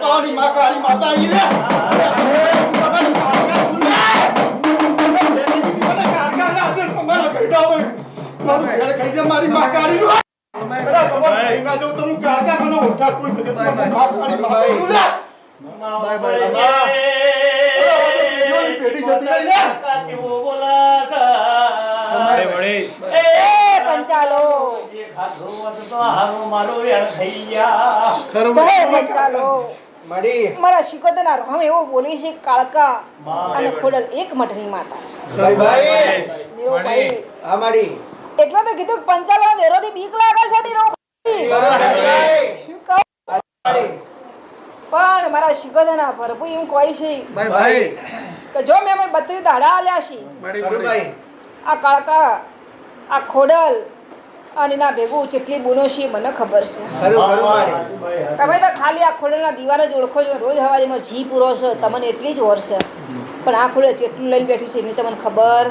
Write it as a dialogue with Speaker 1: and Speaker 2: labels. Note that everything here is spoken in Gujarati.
Speaker 1: પાણી માં કાળી માતા ઈ લે મારી માં કાળી નું ના જો તમે કાકા મને ઓળખા કોઈ તો કાળી બાય બાય પેટી જતી રહી લે કાચીઓ બોલા એ
Speaker 2: પંચાલો
Speaker 1: જે ખાધો તો હારો મારો વેણ થઈ ગયા
Speaker 2: ખરું પંચાલો મારા શિકોતના રામ એવો બોલી છે કાળકા અને ખોડલ એક મઠની માતા ભાઈ
Speaker 3: હા માડી
Speaker 2: એટલા તો કીધું પંચાલો દેરોથી બીક લાગે છે ની રો શું કહું પણ મારા શિકોતના પ્રભુ એમ કોઈ છે
Speaker 3: ભાઈ
Speaker 2: કે જો મેં મને 32 દાડા આલ્યા છે
Speaker 3: ભાઈ
Speaker 2: આ કાળકા આ ખોડલ અને ના ભેગું જેટલી બોનો છે મને ખબર છે તમે તો ખાલી આ ખોડલના દીવાને જ ઓળખો છો રોજ હવારીમાં જી પૂરો છો તમને એટલી જ ઓર છે પણ આ ખોડલ જેટલું લઈને બેઠી છે એની તમને ખબર